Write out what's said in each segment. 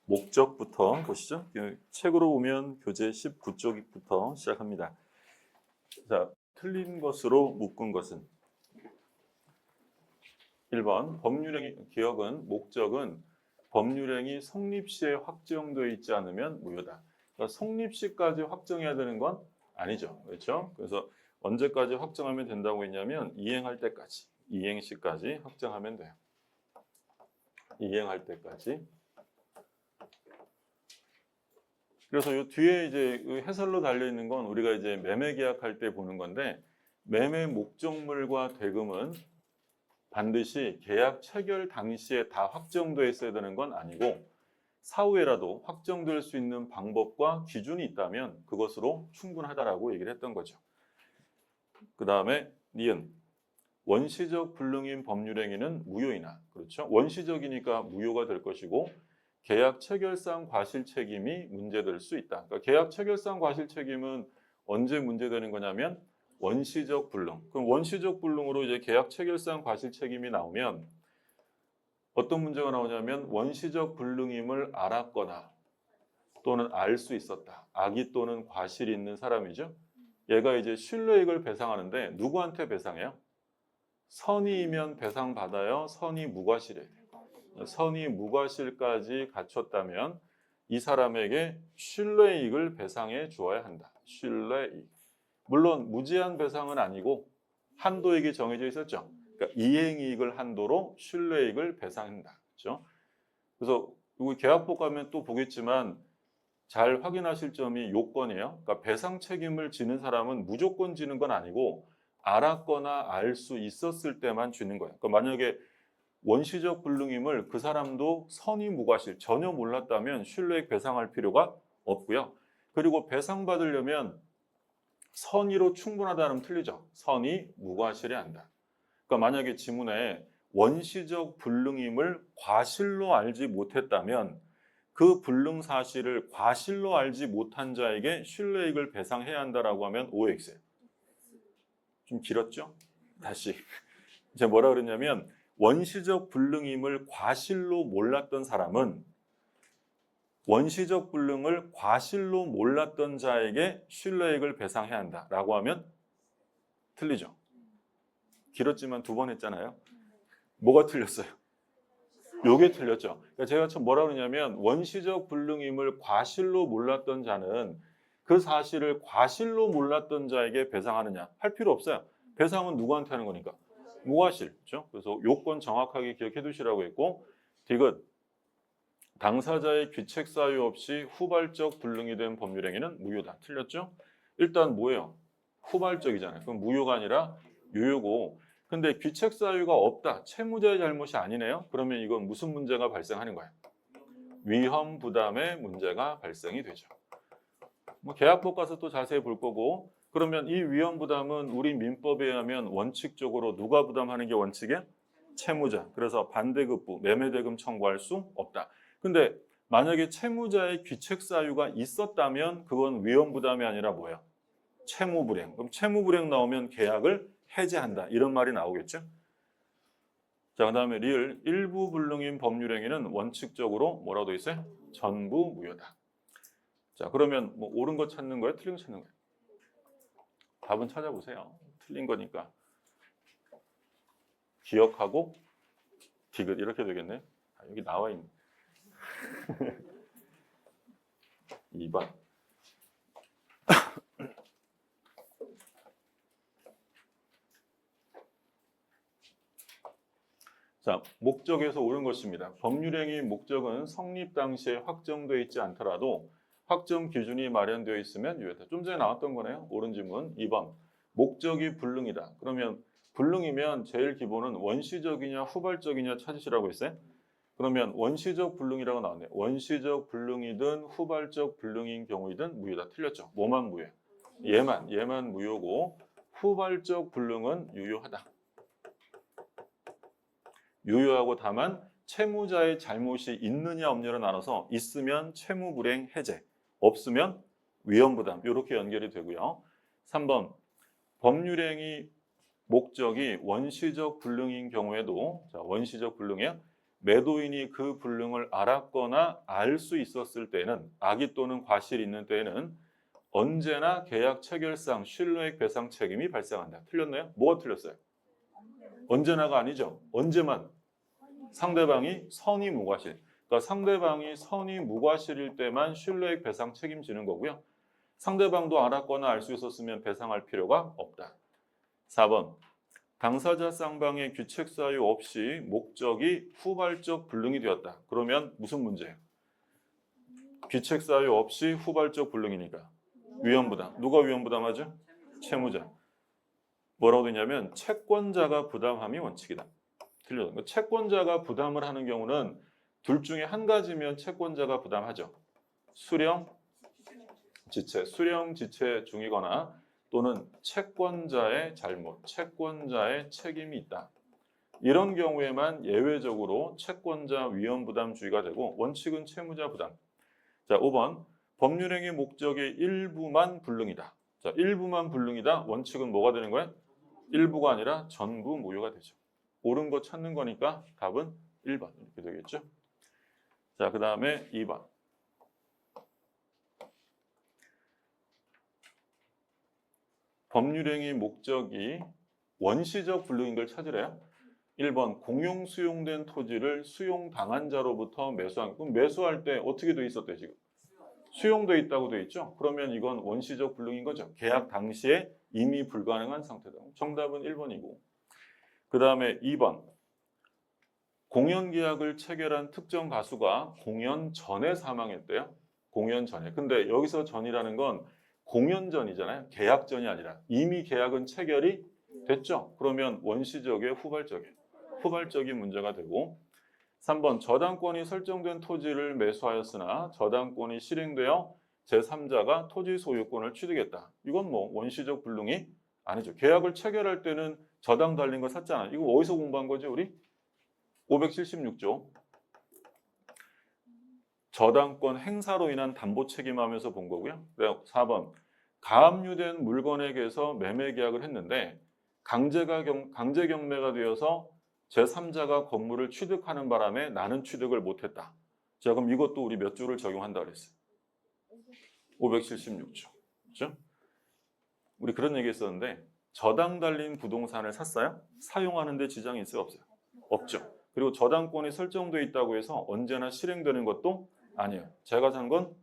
목적부터 보시죠. 책으로 보면 교재 19쪽부터 시작합니다. 자, 틀린 것으로 묶은 것은 1번 법률행위 기억은 목적은 법률행위 성립시에 확정되어 있지 않으면 무효다. 그러니까 성립시까지 확정해야 되는 건 아니죠. 그렇죠? 그래서 언제까지 확정하면 된다고 했냐면 이행할 때까지, 이행시까지 확정하면 돼요. 이행할 때까지. 그래서 이 뒤에 이제 해설로 달려 있는 건 우리가 이제 매매 계약할 때 보는 건데, 매매 목적물과 대금은 반드시 계약 체결 당시에 다 확정되어 있어야 되는 건 아니고, 사후에라도 확정될 수 있는 방법과 기준이 있다면 그것으로 충분하다라고 얘기를 했던 거죠. 그 다음에 니은 원시적 불능인 법률행위는 무효이나, 그렇죠? 원시적이니까 무효가 될 것이고, 계약 체결상 과실 책임이 문제될 수 있다. 그러니까 계약 체결상 과실 책임은 언제 문제되는 거냐면 원시적 불능. 그럼 원시적 불능으로 이제 계약 체결상 과실 책임이 나오면 어떤 문제가 나오냐면 원시적 불능임을 알았거나 또는 알 수 있었다. 악의 또는 과실이 있는 사람이죠. 얘가 이제 신뢰익을 배상하는데 누구한테 배상해요? 선의이면 배상받아요? 선의 무과실이에요. 선의 무과실까지 갖췄다면 이 사람에게 신뢰이익을 배상해 주어야 한다. 신뢰이익. 물론 무제한 배상은 아니고 한도액이 정해져 있었죠. 그러니까 이행이익을 한도로 신뢰이익을 배상한다. 그렇죠? 그래서 이거 계약법 가면 또 보겠지만 잘 확인하실 점이 요건이에요. 그러니까 배상 책임을 지는 사람은 무조건 지는 건 아니고 알았거나 알 수 있었을 때만 지는 거예요. 그러니까 만약에 원시적 불능임을 그 사람도 선의 무과실 전혀 몰랐다면 신뢰액 배상할 필요가 없고요. 그리고 배상받으려면 선의로 충분하다는 틀리죠. 선의 무과실해야 한다. 그러니까 만약에 지문에 원시적 불능임을 과실로 알지 못했다면 그 불능 사실을 과실로 알지 못한 자에게 신뢰익을 배상해야 한다라고 하면 OX예요. 좀 길었죠? 다시. 제가 뭐라 그랬냐면 원시적 불능임을 과실로 몰랐던 사람은 원시적 불능을 과실로 몰랐던 자에게 신뢰익을 배상해야 한다라고 하면 틀리죠. 길었지만 두 번 했잖아요. 뭐가 틀렸어요? 요게 틀렸죠. 그러니까 제가 참 뭐라 그러냐면 원시적 불능임을 과실로 몰랐던 자는 그 사실을 과실로 몰랐던 자에게 배상하느냐 할 필요 없어요. 배상은 누구한테 하는 거니까? 무과실. 그렇죠? 그래서 요건 정확하게 기억해 두시라고 했고, 디귿 당사자의 귀책 사유 없이 후발적 불능이 된 법률행위는 무효다. 틀렸죠? 일단 뭐예요? 후발적이잖아요. 그럼 무효가 아니라 유효고, 근데 귀책 사유가 없다. 채무자의 잘못이 아니네요. 그러면 이건 무슨 문제가 발생하는 거예요? 위험 부담의 문제가 발생이 되죠. 뭐 계약법 가서 또 자세히 볼 거고, 그러면 이 위험 부담은 우리 민법에 의하면 원칙적으로 누가 부담하는 게 원칙이야? 채무자. 그래서 반대급부, 매매대금 청구할 수 없다. 근데 만약에 채무자의 귀책 사유가 있었다면 그건 위험 부담이 아니라 뭐야? 채무불이행. 그럼 채무불이행 나오면 계약을 해제한다. 이런 말이 나오겠죠? 자, 그 다음에 리을 일부 불능인 법률행위는 원칙적으로 뭐라고 돼 있어요? 전부 무효다. 자, 그러면 뭐 옳은 거 찾는 거예요? 틀린 거 찾는 거예요? 답은 찾아보세요. 틀린 거니까. 기억하고 디귿 이렇게 되겠네요. 아, 여기 나와 있네. 2번. 자, 목적에서 옳은 것입니다. 법률행위 목적은 성립 당시에 확정되어 있지 않더라도 확정 기준이 마련되어 있으면 유효하다. 좀 전에 나왔던 거네요. 옳은 질문 2번. 목적이 불능이다. 그러면 불능이면 제일 기본은 원시적이냐 후발적이냐 찾으시라고 했어요. 그러면 원시적 불능이라고 나왔네요. 원시적 불능이든 후발적 불능인 경우이든 무효다. 틀렸죠. 뭐만 무효? 얘만 무효고 후발적 불능은 유효하다. 유효하고 다만 채무자의 잘못이 있느냐 없느냐로 나눠서 있으면 채무불이행 해제, 없으면 위험부담 이렇게 연결이 되고요. 3번 법률행위 목적이 원시적 불능인 경우에도 자, 원시적 불능이야. 매도인이 그 불능을 알았거나 알 수 있었을 때는, 악의 또는 과실이 있는 때에는 언제나 계약 체결상 신뢰액 배상 책임이 발생한다. 틀렸나요? 뭐가 틀렸어요? 언제나가 아니죠. 언제만? 상대방이 선의 무과실. 그러니까 상대방이 선의 무과실일 때만 신뢰액 배상 책임지는 거고요. 상대방도 알았거나 알 수 있었으면 배상할 필요가 없다. 4번. 당사자 쌍방의 규책 사유 없이 목적이 후발적 불능이 되었다. 그러면 무슨 문제예요? 규책 사유 없이 후발적 불능이니까 위험부담. 누가 위험부담하죠? 채무자. 뭐라고 되냐면 채권자가 부담함이 원칙이다. 틀려요. 채권자가 부담을 하는 경우는 둘 중에 한 가지면 채권자가 부담하죠. 수령, 지체, 수령, 지체 중이거나 또는 채권자의 잘못, 채권자의 책임이 있다. 이런 경우에만 예외적으로 채권자 위험부담주의가 되고 원칙은 채무자 부담. 자, 5번. 법률행위 목적의 일부만 불능이다. 자, 일부만 불능이다. 원칙은 뭐가 되는 거야? 일부가 아니라 전부 무효가 되죠. 옳은 거 찾는 거니까 답은 1번 이렇게 되겠죠. 자, 그 다음에 2번. 법률행위 목적이 원시적 불능인 걸 찾으래요. 1번 공용 수용된 토지를 수용당한 자로부터 매수한. 그럼 매수할 때 어떻게 돼 있었대 지금? 수용돼 있다고 돼 있죠. 그러면 이건 원시적 불능인 거죠. 계약 당시에 이미 불가능한 상태다. 정답은 1번이고. 그 다음에 2번. 공연 계약을 체결한 특정 가수가 공연 전에 사망했대요. 공연 전에. 근데 여기서 전이라는 건 공연 전이잖아요. 계약 전이 아니라 이미 계약은 체결이 됐죠. 그러면 원시적의 후발적인 문제가 되고 3번 저당권이 설정된 토지를 매수하였으나 저당권이 실행되어 제3자가 토지 소유권을 취득했다. 이건 뭐 원시적 불능이 아니죠. 계약을 체결할 때는 저당 달린 거 샀잖아. 이거 어디서 공부한 거지 우리? 576조. 저당권 행사로 인한 담보 책임하면서 본 거고요. 4번. 가압류된 물건에게서 매매 계약을 했는데 강제 경매가 되어서 제3자가 건물을 취득하는 바람에 나는 취득을 못했다. 자, 그럼 이것도 우리 몇 조를 적용한다 그랬어요? 576조. 그렇죠? 우리 그런 얘기 했었는데 저당 달린 부동산을 샀어요? 사용하는 데 지장이 있어요? 없어요? 없죠. 그리고 저당권이 설정되어 있다고 해서 언제나 실행되는 것도 아니에요. 제가 산 건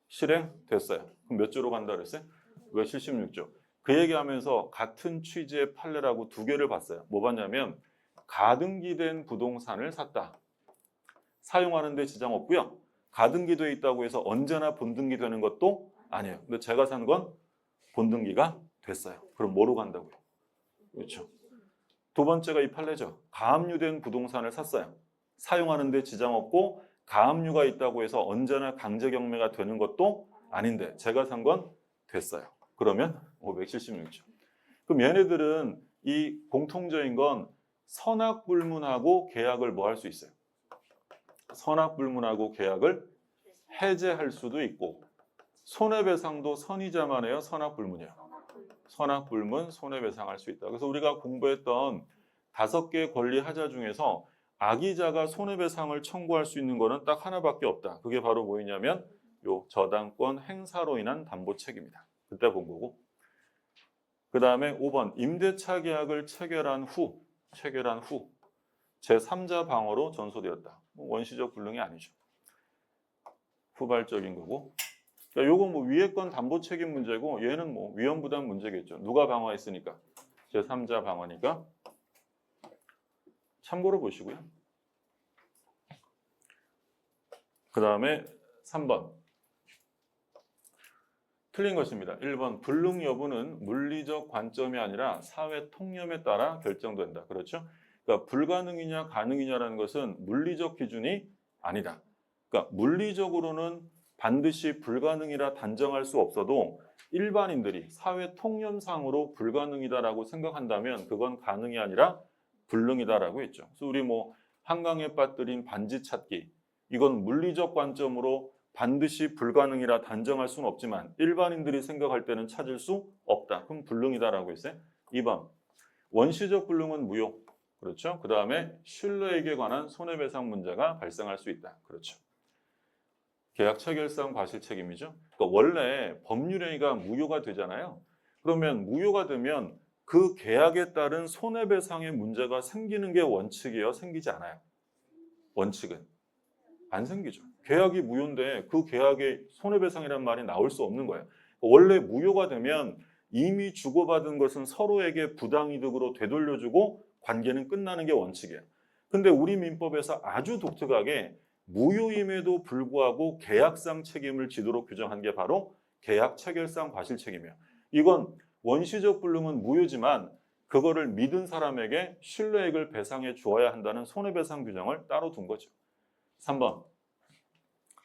실행됐어요. 그럼 몇 조로 간다 그랬어요? 왜 76조? 그 얘기하면서 같은 취지의 판례라고 두 개를 봤어요. 뭐 봤냐면 가등기된 부동산을 샀다. 사용하는 데 지장 없고요. 가등기되어 있다고 해서 언제나 본등기 되는 것도 아니에요. 근데 제가 산 건 본등기가 됐어요. 그럼 뭐로 간다고요? 그렇죠. 두 번째가 이 판례죠. 가압류된 부동산을 샀어요. 사용하는 데 지장 없고 가압류가 있다고 해서 언제나 강제 경매가 되는 것도 아닌데 제가 산 건 됐어요. 그러면 576조. 그럼 얘네들은 이 공통적인 건 선악불문하고 계약을 뭐 할 수 있어요? 선악불문하고 계약을 해제할 수도 있고 손해배상도 선의자만 해요? 선악불문이요? 선악불문, 손해배상할 수 있다. 그래서 우리가 공부했던 5개 권리 하자 중에서 악의자가 손해배상을 청구할 수 있는 거는 딱 하나밖에 없다. 그게 바로 뭐냐면 요 저당권 행사로 인한 담보 책임이다. 그때 본 거고. 그 다음에 5번 임대차 계약을 체결한 후 제3자 방어로 전소되었다. 원시적 불능이 아니죠. 후발적인 거고. 그러니까 요거 뭐 위에 건 담보 책임 문제고 얘는 뭐 위험 부담 문제겠죠. 누가 방어했으니까? 제3자 방어니까. 참고로 보시고요. 그 다음에 3번. 틀린 것입니다. 1번 불능 여부는 물리적 관점이 아니라 사회 통념에 따라 결정된다. 그렇죠? 그러니까 불가능이냐 가능이냐라는 것은 물리적 기준이 아니다. 그러니까 물리적으로는 반드시 불가능이라 단정할 수 없어도 일반인들이 사회 통념상으로 불가능이다라고 생각한다면 그건 가능이 아니라 불능이다라고 했죠. 그래서 우리 뭐 한강에 빠뜨린 반지 찾기 이건 물리적 관점으로 반드시 불가능이라 단정할 수는 없지만 일반인들이 생각할 때는 찾을 수 없다. 그럼 불능이다라고 했어요. 2번 원시적 불능은 무효. 그렇죠? 그 다음에 신뢰액에 관한 손해배상 문제가 발생할 수 있다. 그렇죠. 계약 체결상 과실 책임이죠. 그러니까 원래 법률행위가 무효가 되잖아요. 그러면 무효가 되면 그 계약에 따른 손해배상의 문제가 생기는 게 원칙이에요? 생기지 않아요? 원칙은 안 생기죠. 계약이 무효인데 그 계약에 손해배상이라는 말이 나올 수 없는 거예요. 원래 무효가 되면 이미 주고받은 것은 서로에게 부당이득으로 되돌려주고 관계는 끝나는 게 원칙이에요. 근데 우리 민법에서 아주 독특하게 무효임에도 불구하고 계약상 책임을 지도록 규정한 게 바로 계약 체결상 과실 책임이에요. 이건 원시적 불능은 무효지만 그거를 믿은 사람에게 신뢰액을 배상해 주어야 한다는 손해배상 규정을 따로 둔 거죠. 3번.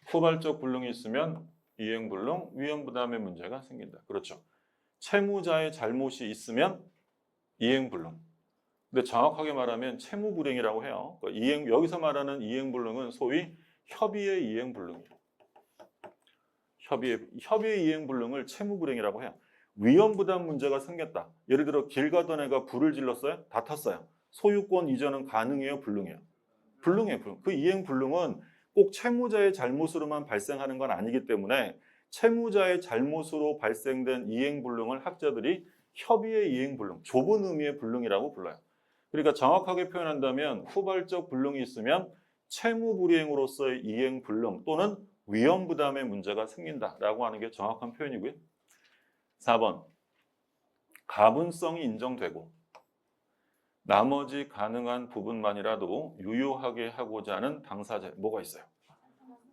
후발적 불능이 있으면 이행불능, 위험부담의 문제가 생긴다. 그렇죠. 채무자의 잘못이 있으면 이행불능. 근데 정확하게 말하면 채무불이행이라고 해요. 여기서 말하는 이행불능은 소위 협의의 이행불능이에요. 협의의 이행불능을 채무불이행이라고 해요. 위험부담 문제가 생겼다. 예를 들어 길 가던 애가 불을 질렀어요? 다 탔어요. 소유권 이전은 가능해요? 불능해요? 불능해요. 그 이행불능은 꼭 채무자의 잘못으로만 발생하는 건 아니기 때문에 채무자의 잘못으로 발생된 이행불능을 학자들이 협의의 이행불능, 좁은 의미의 불능이라고 불러요. 그러니까 정확하게 표현한다면 후발적 불능이 있으면 채무불이행으로서의 이행불능 또는 위험부담의 문제가 생긴다라고 하는 게 정확한 표현이고요. 4번, 가분성이 인정되고 나머지 가능한 부분만이라도 유효하게 하고자 하는 당사자, 뭐가 있어요?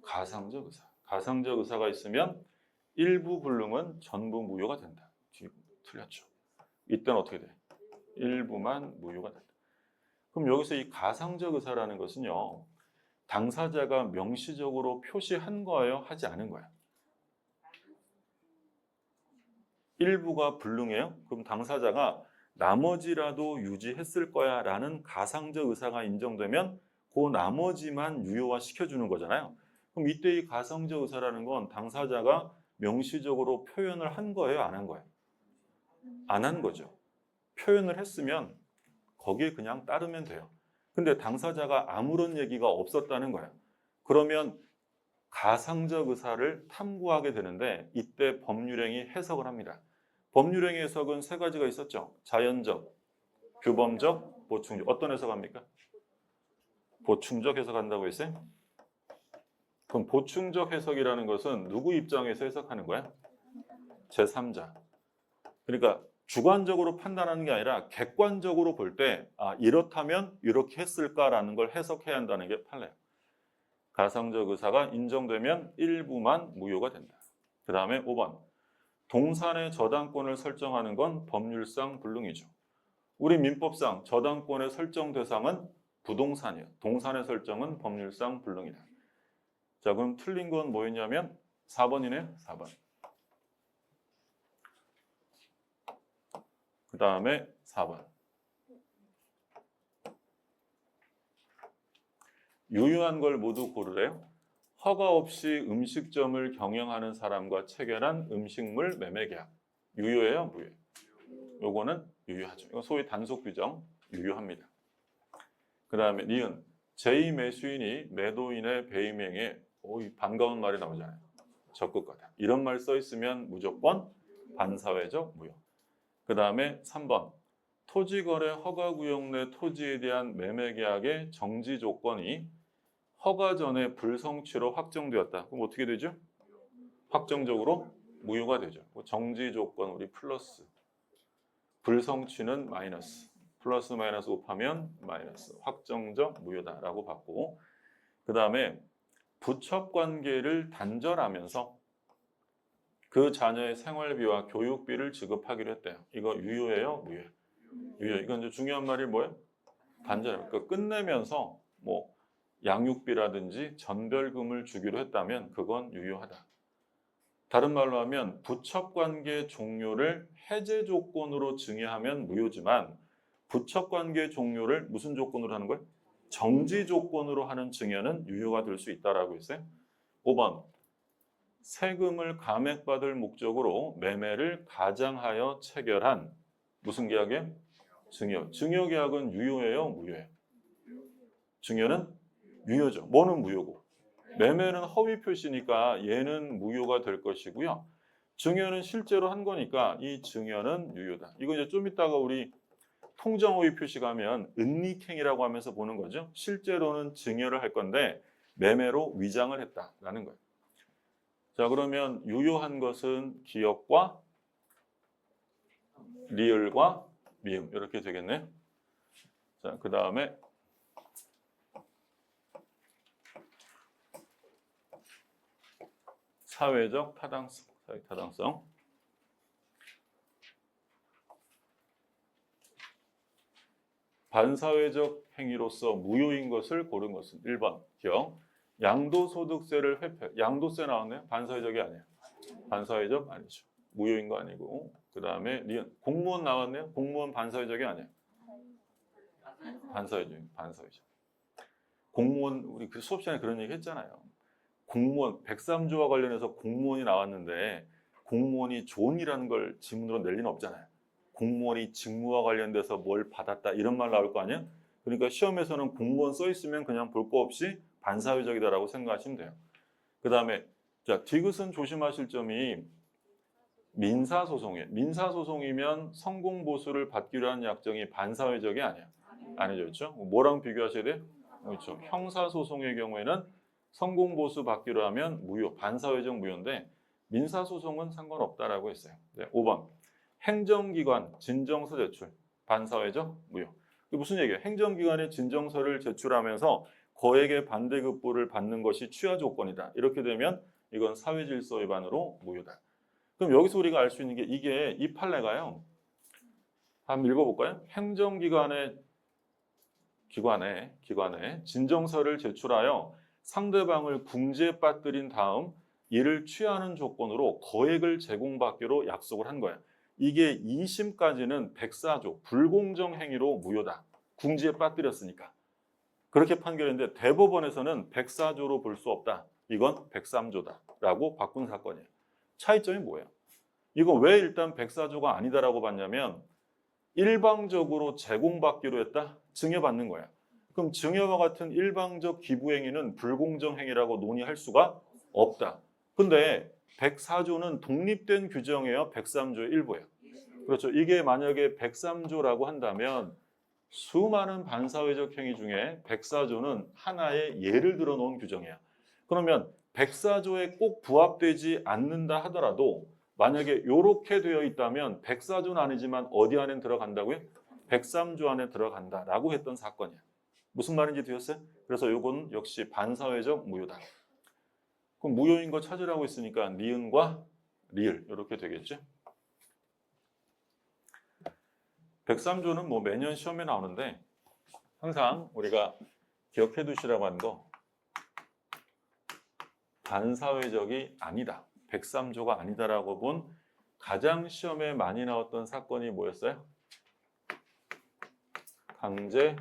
가상적 의사. 가상적 의사가 있으면 일부 불능은 전부 무효가 된다. 틀렸죠. 이때는 어떻게 돼? 일부만 무효가 된다. 그럼 여기서 이 가상적 의사라는 것은요, 당사자가 명시적으로 표시한 거예요? 하지 않은 거예요? 일부가 불능해요? 그럼 당사자가 나머지라도 유지했을 거야 라는 가상적 의사가 인정되면 그 나머지만 유효화 시켜주는 거잖아요. 그럼 이때 이 가상적 의사라는 건 당사자가 명시적으로 표현을 한 거예요? 안 한 거예요? 안 한 거죠. 표현을 했으면 거기에 그냥 따르면 돼요. 근데 당사자가 아무런 얘기가 없었다는 거예요. 그러면 가상적 의사를 탐구하게 되는데 이때 법률행위 해석을 합니다. 법률행위 해석은 세 가지가 있었죠. 자연적, 규범적, 보충적. 어떤 해석합니까? 보충적 해석한다고 했어요? 그럼 보충적 해석이라는 것은 누구 입장에서 해석하는 거야? 제3자. 그러니까 주관적으로 판단하는 게 아니라 객관적으로 볼 때 이렇다면 이렇게 했을까라는 걸 해석해야 한다는 게 판례예요. 가상적 의사가 인정되면 일부만 무효가 된다. 그 다음에 5번. 동산의 저당권을 설정하는 건 법률상 불능이죠. 우리 민법상 저당권의 설정 대상은 부동산이에요. 동산의 설정은 법률상 불능이다. 자, 그럼 틀린 건 뭐였냐면 4번이네요. 4번. 그 다음에 4번. 유효한 걸 모두 고르래요. 허가 없이 음식점을 경영하는 사람과 체결한 음식물 매매 계약. 유효해요? 무효해요? 요거는 유효하죠. 이거 소위 단속 규정 유효합니다. 그 다음에 니은. 제2매수인이 매도인의 배임행위에 반가운 말이 나오잖아요. 적극과다. 이런 말 써 있으면 무조건 반사회적 무효. 그 다음에 3번. 토지거래 허가구역 내 토지에 대한 매매계약의 정지 조건이 허가 전에 불성취로 확정되었다. 그럼 어떻게 되죠? 확정적으로 무효가 되죠. 정지 조건 우리 플러스, 불성취는 마이너스, 플러스 마이너스 곱하면 마이너스, 확정적 무효다라고 봤고, 그 다음에 부첩관계를 단절하면서 그 자녀의 생활비와 교육비를 지급하기로 했대요. 이거 유효해요? 무효해요? 유효. 이건 이제 중요한 말이 뭐예요? 단절. 그러니까 끝내면서 뭐 양육비라든지 전별금을 주기로 했다면 그건 유효하다. 다른 말로 하면 부첩관계 종료를 해제 조건으로 증여하면 무효지만 부첩관계 종료를 무슨 조건으로 하는 거예요? 정지 조건으로 하는 증여는 유효가 될 수 있다라고 했어요. 5번. 세금을 감액받을 목적으로 매매를 가장하여 체결한 무슨 계약이에요? 증여. 증여계약은 유효예요, 무효예요? 증여는 유효죠. 뭐는 무효고? 매매는 허위 표시니까 얘는 무효가 될 것이고요. 증여는 실제로 한 거니까 이 증여는 유효다. 이거 이제 좀 이따가 우리 통정허위 표시 가면 은닉행위라고 하면서 보는 거죠. 실제로는 증여를 할 건데 매매로 위장을 했다라는 거예요. 자, 그러면 유효한 것은 기역과 리을과 미음 이렇게 되겠네요. 자, 그 다음에 사회적 타당성. 사회적 타당성. 반사회적 행위로서 무효인 것을 고른 것은 1번 기억. 양도소득세를 회피. 양도세 나왔네요. 반사회적이 아니에요. 반사회적 아니죠. 무효인 거 아니고. 그 다음에 공무원 나왔네요. 공무원 반사회적이 아니에요. 반사회적. 공무원 우리 그 수업 시간에 그런 얘기 했잖아요. 공무원 103조와 관련해서 공무원이 나왔는데 공무원이 존이라는 걸 지문으로 낼 리는 없잖아요. 공무원이 직무와 관련돼서 뭘 받았다 이런 말 나올 거 아니에요? 그러니까 시험에서는 공무원 써 있으면 그냥 볼 거 없이 반사회적이다라고 생각하시면 돼요. 그 다음에 자 디귿은 조심하실 점이 민사소송이에요. 민사소송이면 성공보수를 받기로 한 약정이 반사회적이 아니에요. 아니죠, 그렇죠? 뭐랑 비교하셔야 돼요? 그렇죠. 형사소송의 경우에는 성공보수 받기로 하면 무효, 반사회적 무효인데 민사소송은 상관없다라고 했어요. 네, 5번. 행정기관 진정서 제출, 반사회적 무효. 이게 무슨 얘기예요? 행정기관에 진정서를 제출하면서 거액의 반대급부를 받는 것이 취하 조건이다. 이렇게 되면 이건 사회질서 위반으로 무효다. 그럼 여기서 우리가 알 수 있는 게 이게 이 판례가요. 한번 읽어볼까요? 행정기관의 기관에 진정서를 제출하여 상대방을 궁지에 빠뜨린 다음 이를 취하는 조건으로 거액을 제공받기로 약속을 한 거야. 이게 2심까지는 104조 불공정 행위로 무효다. 궁지에 빠뜨렸으니까. 그렇게 판결했는데 대법원에서는 104조로 볼 수 없다. 이건 103조다라고 바꾼 사건이에요. 차이점이 뭐예요? 이거 왜 일단 104조가 아니다라고 봤냐면 일방적으로 제공받기로 했다? 증여받는 거야. 그럼 증여와 같은 일방적 기부행위는 불공정행위라고 논의할 수가 없다. 근데 104조는 독립된 규정이에요. 103조의 일부예요. 그렇죠. 이게 만약에 103조라고 한다면 수많은 반사회적 행위 중에 104조는 하나의 예를 들어 놓은 규정이야. 그러면 104조에 꼭 부합되지 않는다 하더라도 만약에 이렇게 되어 있다면 104조는 아니지만 어디 안에 들어간다고요? 103조 안에 들어간다라고 했던 사건이야. 무슨 말인지 들었어요? 그래서 이건 역시 반사회적 무효다. 그럼 무효인 거 찾으라고 했으니까 니은과 리을 이렇게 되겠죠. 103조는 뭐 매년 시험에 나오는데 항상 우리가 기억해 두시라고 하는 거 반사회적이 아니다. 103조가 아니다라고 본 가장 시험에 많이 나왔던 사건이 뭐였어요? 강제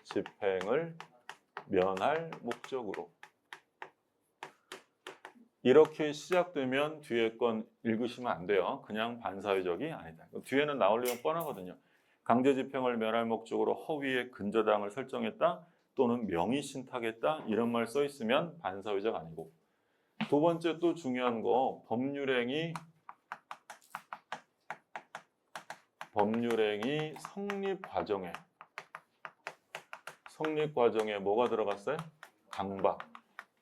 집행을 면할 목적으로. 이렇게 시작되면 뒤에 건 읽으시면 안 돼요. 그냥 반사회적이 아니다. 뒤에는 나올 내용 뻔하거든요. 강제 집행을 면할 목적으로 허위의 근저당을 설정했다 또는 명의신탁했다 이런 말 써 있으면 반사회적 아니고. 두 번째 또 중요한 거 법률행위 성립 과정에 뭐가 들어갔어요?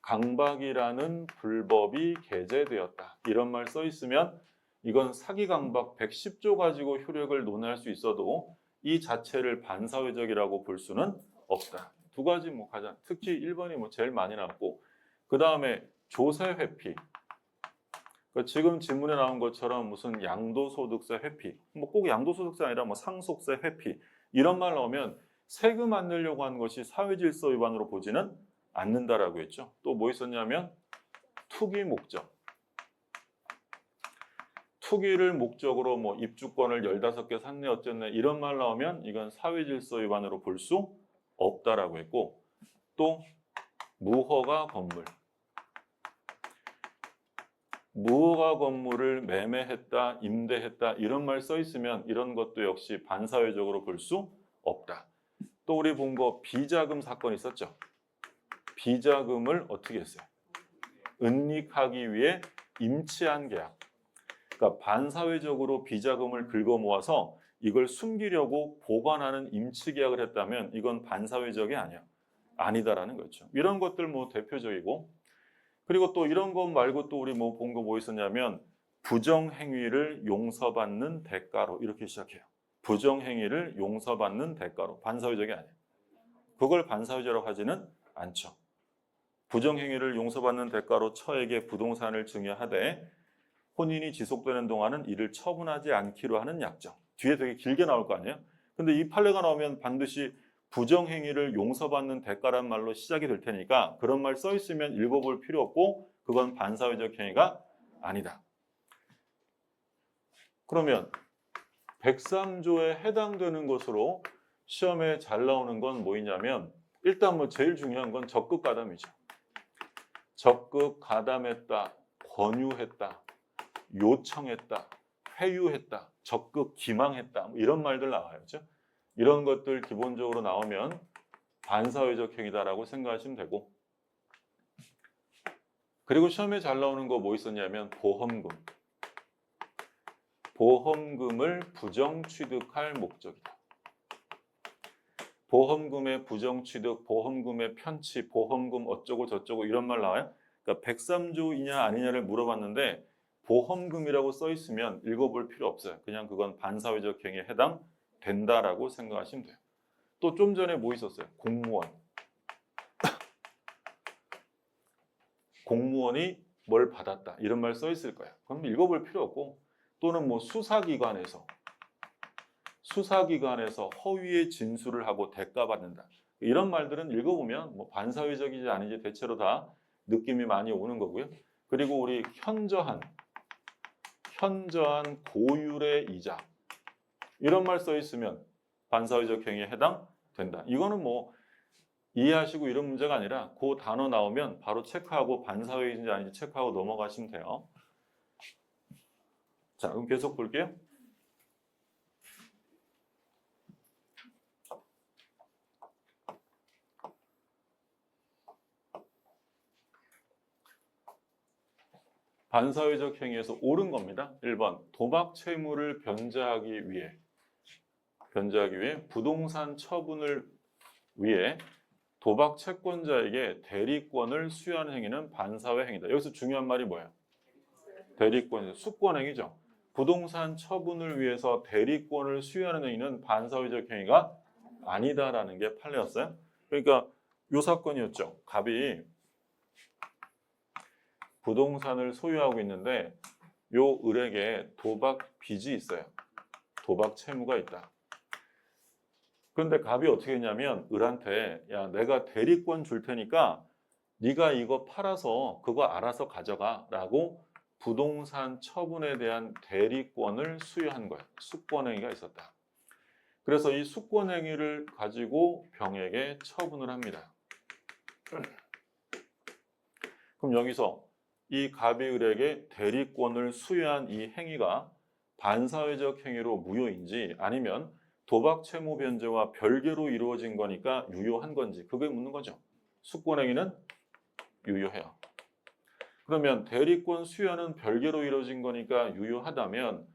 강박이라는 불법이 게재되었다. 이런 말 써 있으면 이건 사기 강박 110조 가지고 효력을 논할 수 있어도 이 자체를 반사회적이라고 볼 수는 없다. 두 가지 뭐 가장 특히 1번이 뭐 제일 많이 나왔고 그 다음에 조세 회피. 그러니까 지금 질문에 나온 것처럼 무슨 양도소득세 회피, 뭐 꼭 양도소득세 아니라 뭐 상속세 회피 이런 말 나오면 세금 안 내려고 하는 것이 사회질서 위반으로 보지는 않는다라고 했죠. 또 뭐 있었냐면 투기 목적. 투기를 목적으로 뭐 입주권을 15개 샀네 어쨌네 이런 말 나오면 이건 사회질서 위반으로 볼 수 없다라고 했고 또 무허가 건물. 무허가 건물을 매매했다, 임대했다 이런 말 써 있으면 이런 것도 역시 반사회적으로 볼 수 없다. 또 우리 본 거 비자금 사건 있었죠. 비자금을 어떻게 했어요? 은닉하기 위해 임치한 계약. 그러니까 반사회적으로 비자금을 긁어 모아서 이걸 숨기려고 보관하는 임치 계약을 했다면 이건 반사회적이 아니야. 아니다라는 거죠. 이런 것들 뭐 대표적이고, 그리고 또 이런 것 말고 또 우리 뭐 본 거 뭐 있었냐면 부정행위를 용서받는 대가로 이렇게 시작해요. 부정행위를 용서받는 대가로. 반사회적이 아니에요. 그걸 반사회적이라고 하지는 않죠. 부정행위를 용서받는 대가로 처에게 부동산을 증여하되 혼인이 지속되는 동안은 이를 처분하지 않기로 하는 약정. 뒤에 되게 길게 나올 거 아니에요? 근데 이 판례가 나오면 반드시 부정행위를 용서받는 대가란 말로 시작이 될 테니까 그런 말 써 있으면 읽어볼 필요 없고 그건 반사회적 행위가 아니다. 그러면 103조에 해당되는 것으로 시험에 잘 나오는 건 뭐냐면 일단 뭐 제일 중요한 건 적극 가담이죠. 적극 가담했다, 권유했다, 요청했다, 회유했다, 적극 기망했다 뭐 이런 말들 나와요. 그렇죠? 이런 것들 기본적으로 나오면 반사회적 행위다라고 생각하시면 되고, 그리고 시험에 잘 나오는 거 뭐 있었냐면 보험금. 보험금을 부정 취득할 목적이다. 보험금의 부정 취득, 보험금의 편취, 보험금 어쩌고 저쩌고 이런 말 나와요. 그러니까 103조이냐 아니냐를 물어봤는데 보험금이라고 써 있으면 읽어볼 필요 없어요. 그냥 그건 반사회적 행위에 해당된다라고 생각하시면 돼요. 또 좀 전에 뭐 있었어요? 공무원. 공무원이 뭘 받았다 이런 말 써 있을 거야. 그럼 읽어볼 필요 없고, 또는 뭐 수사기관에서 허위의 진술을 하고 대가받는다 이런 말들은 읽어보면 뭐 반사회적이지 아닌지 대체로 다 느낌이 많이 오는 거고요. 그리고 우리 현저한 고율의 이자 이런 말 써 있으면 반사회적 행위에 해당된다. 이거는 뭐 이해하시고 이런 문제가 아니라 그 단어 나오면 바로 체크하고 반사회적인지 아닌지 체크하고 넘어가시면 돼요. 자, 그럼 계속 볼게요. 반사회적 행위에서 옳은 겁니다. 1번 도박 채무를 변제하기 위해 부동산 처분을 위해 도박 채권자에게 대리권을 수여하는 행위는 반사회 행위다. 여기서 중요한 말이 뭐예요? 대리권, 수권 행위죠. 부동산 처분을 위해서 대리권을 수여하는 행위는 반사회적 행위가 아니다라는 게 판례였어요. 그러니까 요 사건이었죠. 갑이 부동산을 소유하고 있는데 요 을에게 도박 빚이 있어요. 도박 채무가 있다. 그런데 갑이 어떻게 했냐면 을한테 야 내가 대리권 줄 테니까 네가 이거 팔아서 그거 알아서 가져가 라고 부동산 처분에 대한 대리권을 수여한 거예요. 수권행위가 있었다. 그래서 이 수권행위를 가지고 병에게 처분을 합니다. 그럼 여기서 이 갑이 을에게 대리권을 수여한 이 행위가 반사회적 행위로 무효인지 아니면 도박 채무 변제와 별개로 이루어진 거니까 유효한 건지 그게 묻는 거죠. 수권행위는 유효해요. 그러면 대리권 수여는 별개로 이루어진 거니까 유효하다면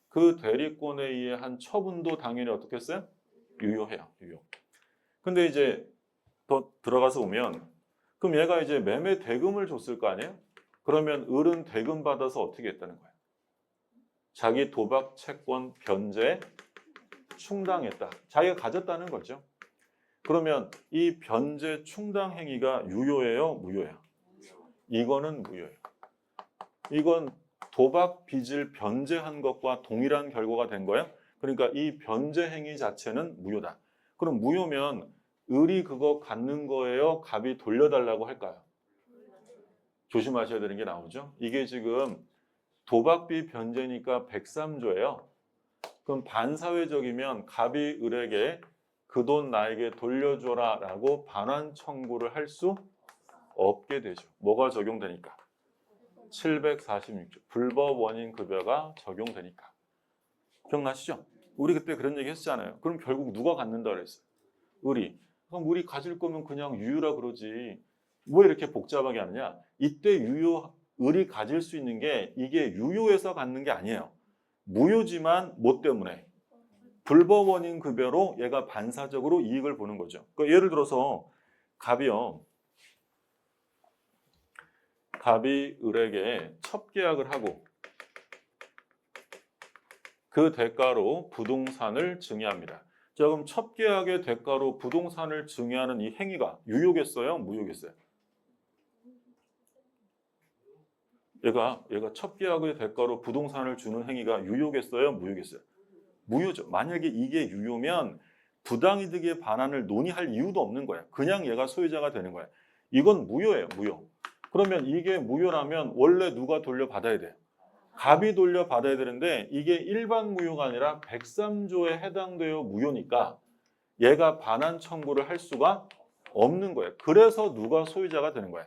그 대리권에 의해 한 처분도 당연히 어떻게 했어요? 유효해요. 유효. 근데 이제 더 들어가서 보면 그럼 얘가 이제 매매 대금을 줬을 거 아니에요? 그러면 을은 대금 받아서 어떻게 했다는 거예요? 자기 도박 채권 변제 충당했다. 자기가 가졌다는 거죠. 그러면 이 변제 충당 행위가 유효해요? 무효해요? 이거는 무효예요. 이건 도박 빚을 변제한 것과 동일한 결과가 된 거예요. 그러니까 이 변제 행위 자체는 무효다. 그럼 무효면 을이 그거 갖는 거예요? 갑이 돌려달라고 할까요? 조심하셔야 되는 게 나오죠. 이게 지금 도박비 변제니까 103조예요. 그럼 반사회적이면 갑이 을에게 그 돈 나에게 돌려줘라 라고 반환 청구를 할 수 없게 되죠. 뭐가 적용되니까? 746조. 불법 원인 급여가 적용되니까. 기억나시죠? 우리 그때 그런 얘기 했잖아요. 그럼 결국 누가 갖는다 그랬어요? 을이. 그럼 을이 가질 거면 그냥 유효라 그러지. 왜 이렇게 복잡하게 하느냐? 이때 을이 가질 수 있는 게 이게 유효해서 갖는 게 아니에요. 무효지만 뭐 때문에? 불법 원인 급여로 얘가 반사적으로 이익을 보는 거죠. 그러니까 예를 들어서 갑이 을에게 첩계약을 하고 그 대가로 부동산을 증여합니다. 자, 그럼 첩계약의 대가로 부동산을 증여하는 이 행위가 유효겠어요? 무효겠어요? 얘가 첩계약의 대가로 부동산을 주는 행위가 유효겠어요? 무효겠어요? 무효죠. 만약에 이게 유효면 부당이득의 반환을 논의할 이유도 없는 거야. 그냥 얘가 소유자가 되는 거야. 이건 무효예요. 무효. 그러면 이게 무효라면 원래 누가 돌려받아야 돼요? 갑이 돌려받아야 되는데 이게 일반 무효가 아니라 103조에 해당되어 무효니까 얘가 반환 청구를 할 수가 없는 거예요. 그래서 누가 소유자가 되는 거야?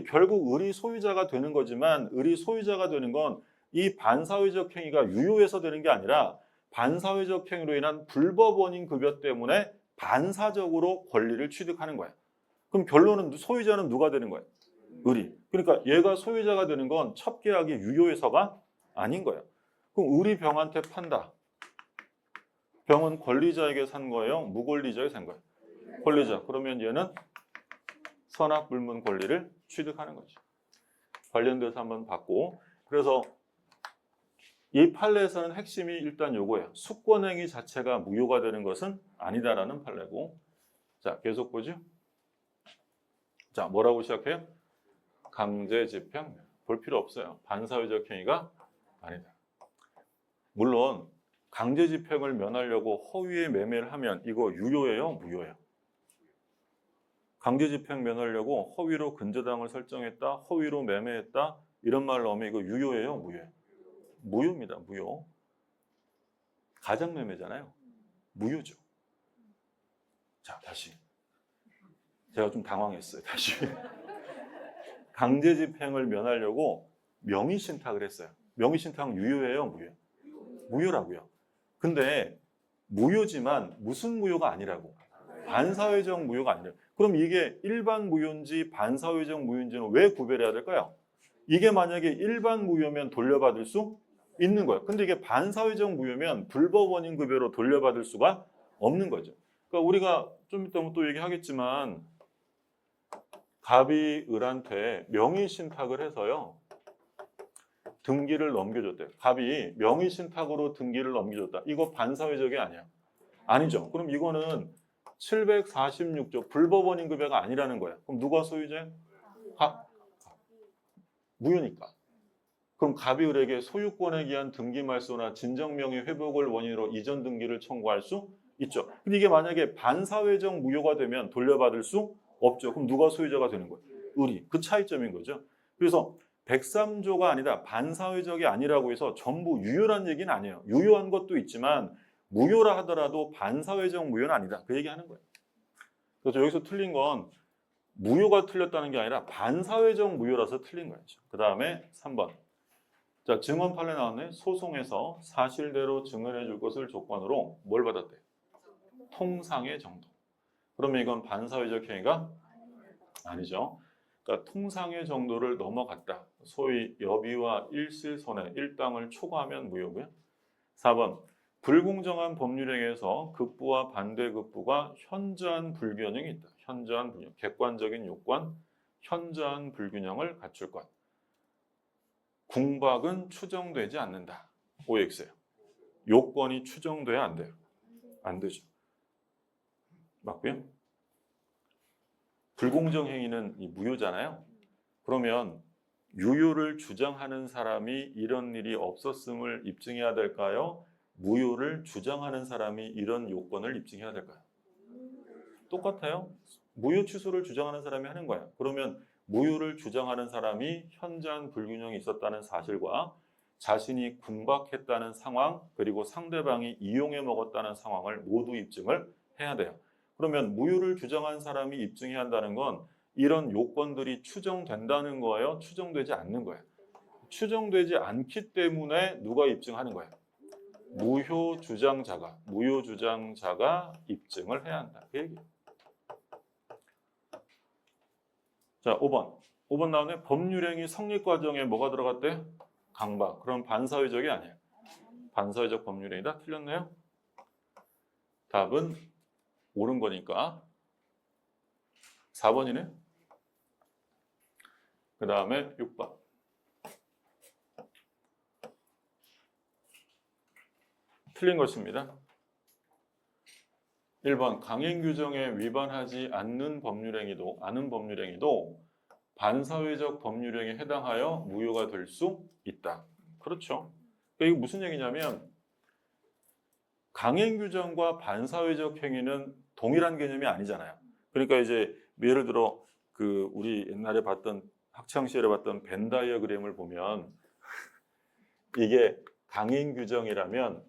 결국 을이 소유자가 되는 거지만 을이 소유자가 되는 건 이 반사회적 행위가 유효해서 되는 게 아니라 반사회적 행위로 인한 불법 원인 급여 때문에 반사적으로 권리를 취득하는 거야. 그럼 결론은 소유자는 누가 되는 거야? 을이. 그러니까 얘가 소유자가 되는 건 첩계약이 유효해서가 아닌 거야. 그럼 을이 병한테 판다. 병은 권리자에게 산 거예요? 무권리자에게 산 거예요? 권리자. 그러면 얘는 선악불문 권리를 취득하는 거지. 관련돼서 한번 봤고, 그래서 이 판례에서는 핵심이 일단 요거예요. 수권행위 자체가 무효가 되는 것은 아니다라는 판례고. 자, 계속 보죠. 자, 뭐라고 시작해요? 강제집행. 볼 필요 없어요. 반사회적 행위가 아니다. 물론 강제집행을 면하려고 허위의 매매를 하면 이거 유효예요? 무효예요? 강제집행 면하려고 허위로 근저당을 설정했다, 허위로 매매했다 이런 말 나오면 이거 유효예요? 무효예요? 무효입니다. 무효. 가장매매잖아요. 무효죠. 자, 다시. 제가 좀 당황했어요. 다시. 강제집행을 면하려고 명의신탁을 했어요. 명의신탁은 유효예요? 무효예요? 무효라고요. 근데 무효지만 무슨 무효가 아니라고? 반사회적 무효가 아니래요. 그럼 이게 일반 무효인지 반사회적 무효인지는 왜 구별해야 될까요? 이게 만약에 일반 무효면 돌려받을 수 있는 거예요. 근데 이게 반사회적 무효면 불법 원인 급여로 돌려받을 수가 없는 거죠. 그러니까 우리가 좀 이따 또 얘기하겠지만 갑이 을한테 명의신탁을 해서요. 등기를 넘겨줬대요. 갑이 명의신탁으로 등기를 넘겨줬다. 이거 반사회적이 아니야. 아니죠. 그럼 이거는 746조 불법 원인 급여가 아니라는 거야. 그럼 누가 소유자야? 무효니까. 그럼 갑이 을에게 소유권에 기한 등기 말소나 진정명의 회복을 원인으로 이전 등기를 청구할 수 있죠. 근데 이게 만약에 반사회적 무효가 되면 돌려받을 수 없죠. 그럼 누가 소유자가 되는 거예요? 을이. 그 차이점인 거죠. 그래서 103조가 아니라 반사회적이 아니라고 해서 전부 유효란 얘기는 아니에요. 유효한 것도 있지만 무효라 하더라도 반사회적 무효는 아니다. 그 얘기하는 거예요. 그래서 여기서 틀린 건 무효가 틀렸다는 게 아니라 반사회적 무효라서 틀린 거죠. 그 다음에 3번. 자, 증언 판례 나왔네. 소송에서 사실대로 증언해 줄 것을 조건으로 뭘 받았대? 통상의 정도. 그러면 이건 반사회적 행위가 아니죠. 그러니까 통상의 정도를 넘어갔다. 소위 여비와 일실손해, 일당을 초과하면 무효고요. 4번. 불공정한 법률행위에서 급부와 반대급부가 현저한 불균형이 있다. 현저한 불균형. 객관적인 요건, 현저한 불균형을 갖출 것. 궁박은 추정되지 않는다. OX예요. 요건이 추정돼야 안 돼요. 안 되죠. 맞고요. 불공정 행위는 무효잖아요. 그러면 유효를 주장하는 사람이 이런 일이 없었음을 입증해야 될까요? 무효를 주장하는 사람이 이런 요건을 입증해야 될까요? 똑같아요. 무효 취소를 주장하는 사람이 하는 거예요. 그러면 무효를 주장하는 사람이 현저한 불균형이 있었다는 사실과 자신이 궁박했다는 상황 그리고 상대방이 이용해 먹었다는 상황을 모두 입증을 해야 돼요. 그러면 무효를 주장한 사람이 입증해야 한다는 건 이런 요건들이 추정된다는 거예요? 추정되지 않는 거예요? 추정되지 않기 때문에 누가 입증하는 거예요? 무효주장자가 입증을 해야 한다. 그 얘기예요. 자, 5번 나오네. 법률행위 성립 과정에 뭐가 들어갔대? 강박. 그럼 반사회적이 아니에요. 반사회적 법률행위다. 틀렸네요. 답은 옳은 거니까 4번이네. 그 다음에 6번. 틀린 것입니다. 1번 강행 규정에 위반하지 않는 법률행위도 반사회적 법률행위에 해당하여 무효가 될 수 있다. 그렇죠. 그러니까 이거 무슨 얘기냐면 강행 규정과 반사회적 행위는 동일한 개념이 아니잖아요. 그러니까 이제 예를 들어 그 우리 옛날에 봤던 학창 시절에 봤던 벤 다이어그램을 보면 이게 강행 규정이라면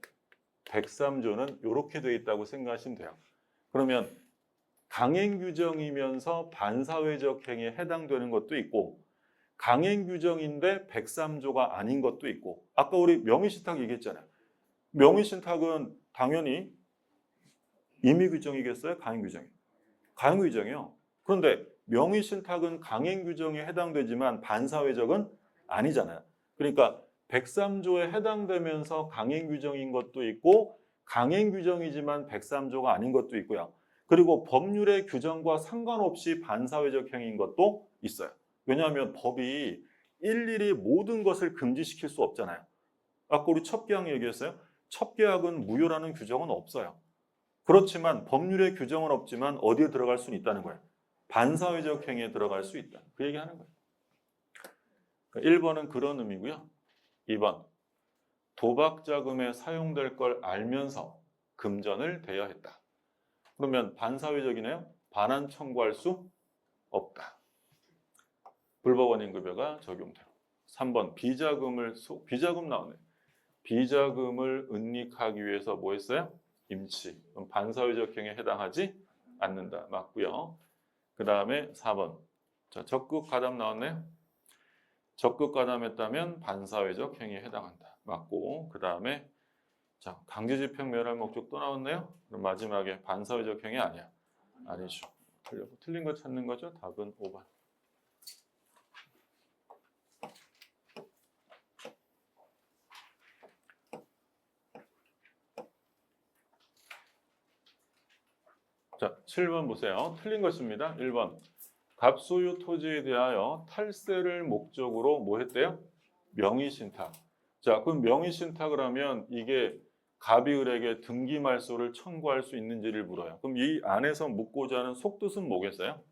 103조는 이렇게 돼 있다고 생각하시면 돼요. 그러면 강행 규정이면서 반사회적 행위에 해당되는 것도 있고 강행 규정인데 103조가 아닌 것도 있고 아까 우리 명의신탁 얘기했잖아요. 명의신탁은 당연히 임의규정이겠어요? 강행규정이에요? 강행규정이요. 그런데 명의신탁은 강행규정에 해당되지만 반사회적은 아니잖아요. 그러니까 103조에 해당되면서 강행규정인 것도 있고 강행규정이지만 103조가 아닌 것도 있고요. 그리고 법률의 규정과 상관없이 반사회적 행위인 것도 있어요. 왜냐하면 법이 일일이 모든 것을 금지시킬 수 없잖아요. 아까 우리 첩계약 얘기했어요. 첩계약은 무효라는 규정은 없어요. 그렇지만 법률의 규정은 없지만 어디에 들어갈 수는 있다는 거예요. 반사회적 행위에 들어갈 수 있다. 그 얘기하는 거예요. 1번은 그런 의미고요. 2번 도박자금에 사용될 걸 알면서 금전을 대여했다. 그러면 반사회적이네요. 반환 청구할 수 없다. 불법 원인급여가 적용돼요. 3번 비자금 나오네. 비자금을 은닉하기 위해서 뭐 했어요? 임치. 그럼 반사회적 행위에 해당하지 않는다. 맞고요. 그 다음에 4번. 자, 적극 가담 나왔네요. 적극 가담했다면 반사회적 행위에 해당한다. 맞고. 그 다음에 자, 강제집행 멸할 목적 또 나왔네요. 그럼 마지막에 반사회적 행위 아니야. 아니죠. 틀린 거 찾는 거죠. 답은 5번. 자, 7번 보세요. 틀린 것입니다. 1번. 갑소유 토지에 대하여 탈세를 목적으로 뭐 했대요? 명의신탁. 자, 그럼 명의신탁을 하면 이게 갑이 을에게 등기 말소를 청구할 수 있는지를 물어요. 그럼 이 안에서 묻고자 하는 속뜻은 뭐겠어요?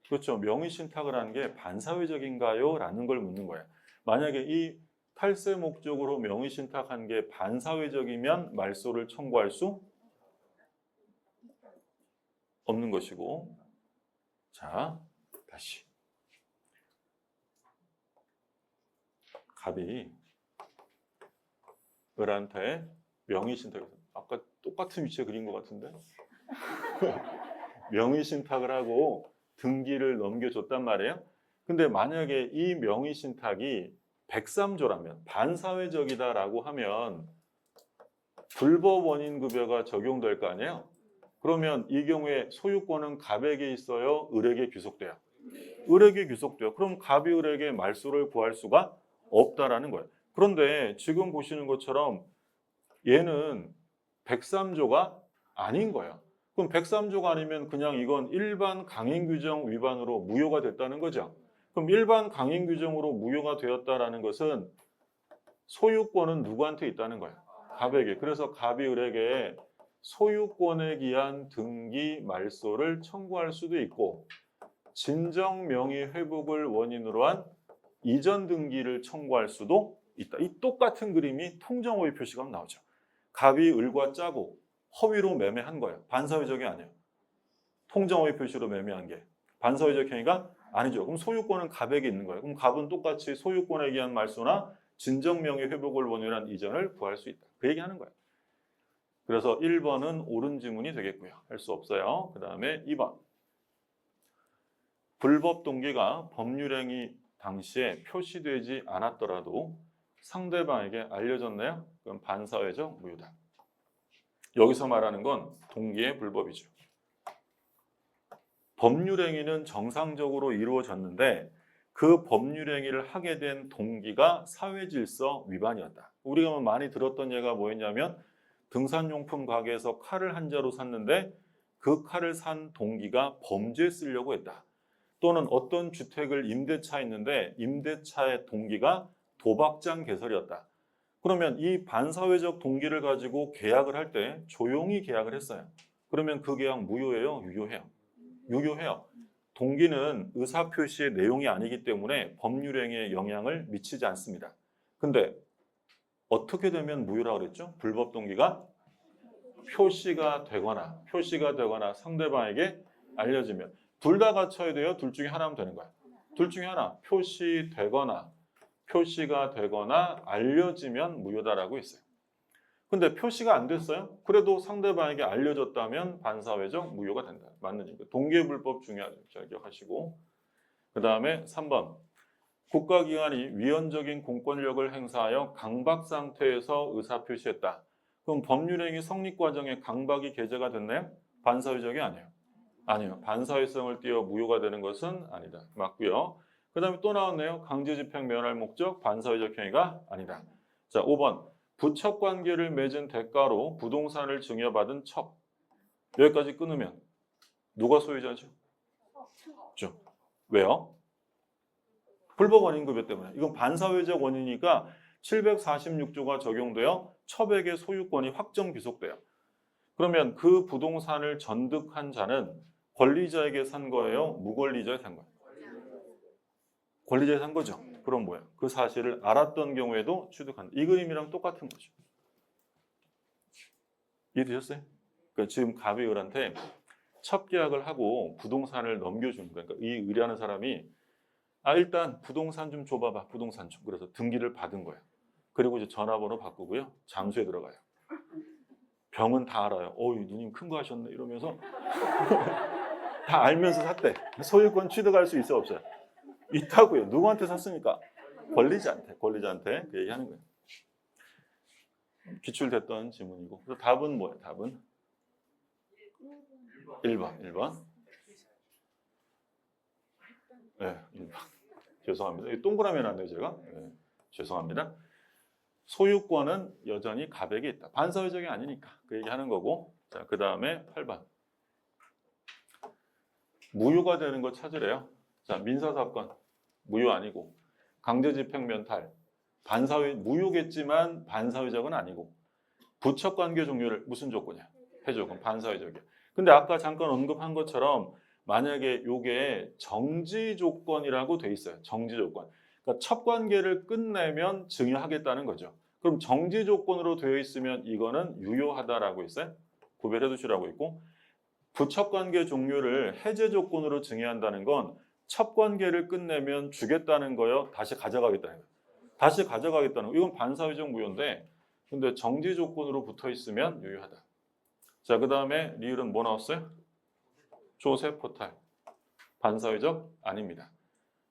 그렇죠. 명의신탁을 하는 게 반사회적인가요? 라는 걸 묻는 거예요. 만약에 이 탈세 목적으로 명의신탁한 게 반사회적이면 말소를 청구할 수 없는 것이고. 자, 다시. 갑이 을한테 명의신탁을 아까 똑같은 위치에 그린 것 같은데 명의신탁을 하고 등기를 넘겨줬단 말이에요. 근데 만약에 이 명의신탁이 103조라면 반사회적이다라고 하면 불법 원인급여가 적용될 거 아니에요. 그러면 이 경우에 소유권은 갑에게 있어요? 을에게 귀속돼요? 을에게 귀속돼요. 그럼 갑이 을에게 말소를 구할 수가 없다라는 거예요. 그런데 지금 보시는 것처럼 얘는 103조가 아닌 거예요. 그럼 103조가 아니면 그냥 이건 일반 강행규정 위반으로 무효가 됐다는 거죠. 그럼 일반 강행규정으로 무효가 되었다는 것은 소유권은 누구한테 있다는 거예요? 갑에게. 그래서 갑이 을에게 소유권에 기한 등기 말소를 청구할 수도 있고 진정 명의 회복을 원인으로 한 이전 등기를 청구할 수도 있다. 이 똑같은 그림이 통정허위 표시가 나오죠. 갑이 을과 짜고 허위로 매매한 거예요. 반사회적이 아니에요. 통정허위 표시로 매매한 게 반사회적 행위가 아니죠. 그럼 소유권은 갑에게 있는 거예요. 그럼 갑은 똑같이 소유권에 기한 말소나 진정 명의 회복을 원인으로 한 이전을 구할 수 있다. 그 얘기하는 거예요. 그래서 1번은 옳은 지문이 되겠고요. 할 수 없어요. 그 다음에 2번. 불법 동기가 법률행위 당시에 표시되지 않았더라도 상대방에게 알려졌나요? 그럼 반사회적 무효다. 여기서 말하는 건 동기의 불법이죠. 법률행위는 정상적으로 이루어졌는데 그 법률행위를 하게 된 동기가 사회질서 위반이었다. 우리가 많이 들었던 예가 뭐였냐면 등산용품 가게에서 칼을 한 자루 샀는데 그 칼을 산 동기가 범죄에 쓰려고 했다. 또는 어떤 주택을 임대차 했는데 임대차의 동기가 도박장 개설이었다. 그러면 이 반사회적 동기를 가지고 계약을 할 때 조용히 계약을 했어요. 그러면 그 계약 무효예요? 유효해요? 유효해요. 동기는 의사표시의 내용이 아니기 때문에 법률행위에 영향을 미치지 않습니다. 근데 어떻게 되면 무효라고 그랬죠? 불법 동기가 표시가 되거나 상대방에게 알려지면 둘 다 갖춰야 돼요? 둘 중에 하나면 되는 거야. 둘 중에 하나. 표시가 되거나 알려지면 무효다라고 했어요. 근데 표시가 안 됐어요? 그래도 상대방에게 알려졌다면 반사회적 무효가 된다. 맞는 얘기죠. 동기불법 중요하죠. 잘 기억하시고. 그 다음에 3번. 국가기관이 위헌적인 공권력을 행사하여 강박 상태에서 의사표시했다. 그럼 법률행위 성립 과정에 강박이 게재가 됐나요? 반사회적이 아니에요. 아니요. 반사회성을 띄어 무효가 되는 것은 아니다. 맞고요. 그 다음에 또 나왔네요. 강제집행 면할 목적 반사회적 행위가 아니다. 자, 5번. 부척관계를 맺은 대가로 부동산을 증여받은 척. 여기까지 끊으면 누가 소유자죠? 그렇죠. 왜요? 불법 원인급여 때문에. 이건 반사회적 원인이니까 746조가 적용되어 첩에게 소유권이 확정 귀속돼요. 그러면 그 부동산을 전득한 자는 권리자에게 산 거예요? 무권리자에게 산 거예요? 권리자에게 산 거죠. 그럼 뭐야? 그 사실을 알았던 경우에도 취득한다. 이 그림이랑 똑같은 거죠. 이해되셨어요? 그러니까 지금 갑이 을한테 첩계약을 하고 부동산을 넘겨주는 거예요. 그러니까 이 의뢰하는 사람이 일단 부동산 좀 줘봐봐. 부동산 좀. 그래서 등기를 받은 거예요. 그리고 이제 전화번호 바꾸고요. 장소에 들어가요. 병은 다 알아요. 누님 큰 거 하셨네 이러면서 다 알면서 샀대. 소유권 취득할 수 있어 없어요? 있다고요. 누구한테 샀습니까? 권리자한테 그 얘기하는 거예요. 기출됐던 지문이고. 그래서 답은 뭐예요? 답은 1번. 네, 1번. 죄송합니다. 동그라미 해놨네요, 제가. 네, 죄송합니다. 소유권은 여전히 갑에게 있다. 반사회적이 아니니까 그 얘기하는 거고. 자, 그 다음에 8번. 무효가 되는 거 찾으래요. 자, 민사사건 무효 아니고 강제집행 면탈 무효겠지만 반사회적은 아니고 부척관계 종료를 무슨 조건이야? 해조건 반사회적이야. 근데 아까 잠깐 언급한 것처럼 만약에 이게 정지 조건이라고 돼 있어요. 정지 조건. 그러니까 첩관계를 끝내면 증여하겠다는 거죠. 그럼 정지 조건으로 되어 있으면 이거는 유효하다라고 있어요. 구별해 두시라고 있고 부척관계 종료를 해제 조건으로 증여한다는 건 첩관계를 끝내면 주겠다는 거요. 다시 가져가겠다는 거예요. 다시 가져가겠다는 거. 이건 반사회적 무효인데 근데 정지 조건으로 붙어 있으면 유효하다. 자, 그 다음에 리을은 뭐 나왔어요? 조세 포탈. 반사회적 아닙니다.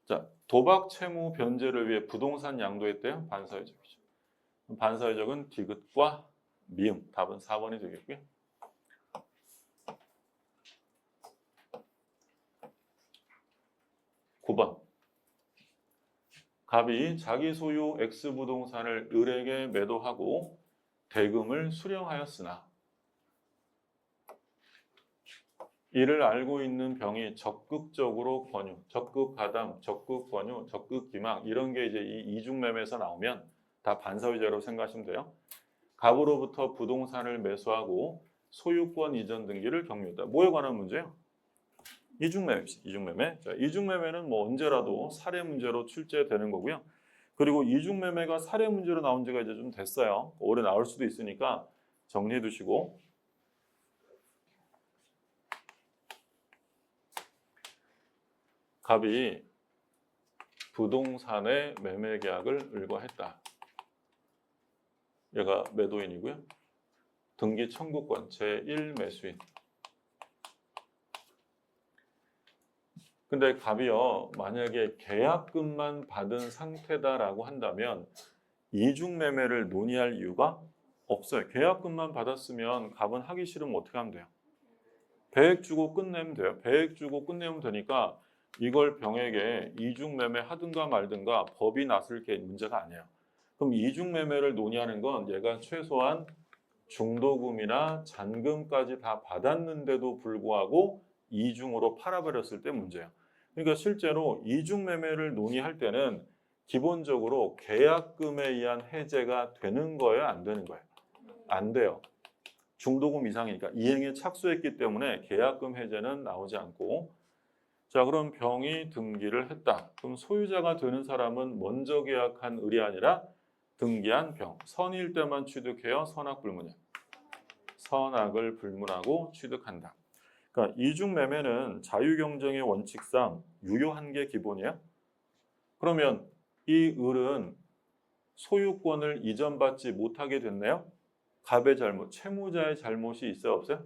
자, 도박 채무 변제를 위해 부동산 양도했대요. 반사회적이죠. 반사회적은 디귿과 미음. 답은 4번이 되겠고요. 9번. 갑이 자기 소유 X부동산을 을에게 매도하고 대금을 수령하였으나 이를 알고 있는 병이 적극적으로 권유, 적극 가담, 적극 권유, 적극 기망 이런 게 이제 이 이중매매에서 나오면 다 반사회적으로 생각하시면 돼요. 갑으로부터 부동산을 매수하고 소유권 이전 등기를 격려했다. 뭐에 관한 문제예요? 이중매매입니다. 이중매매. 자, 이중매매는 뭐 언제라도 사례 문제로 출제되는 거고요. 그리고 이중매매가 사례 문제로 나온 지가 이제 좀 됐어요. 올해 나올 수도 있으니까 정리해 두시고. 갑이 부동산의 매매 계약을 을과했다. 얘가 매도인이고요. 등기 청구권 제1 매수인. 근데 갑이요, 만약에 계약금만 받은 상태다라고 한다면 이중매매를 논의할 이유가 없어요. 계약금만 받았으면 갑은 하기 싫으면 어떻게 하면 돼요? 배액 주고 끝내면 돼요. 배액 주고 끝내면 되니까 이걸 병에게 이중매매 하든가 말든가 법이 나설 게 문제가 아니에요. 그럼 이중매매를 논의하는 건 얘가 최소한 중도금이나 잔금까지 다 받았는데도 불구하고 이중으로 팔아버렸을 때 문제예요. 그러니까 실제로 이중매매를 논의할 때는 기본적으로 계약금에 의한 해제가 되는 거예요, 안 되는 거예요? 안 돼요. 중도금 이상이니까 이행에 착수했기 때문에 계약금 해제는 나오지 않고, 자, 그럼 병이 등기를 했다. 그럼 소유자가 되는 사람은 먼저 계약한 을이 아니라 등기한 병. 선일 때만 취득해요, 선악 불문이에요. 선악을 불문하고 취득한다. 그러니까 이중매매는 자유경쟁의 원칙상 유효한 게 기본이야. 그러면 이 을은 소유권을 이전받지 못하게 됐네요. 갑의 잘못, 채무자의 잘못이 있어요, 없어요?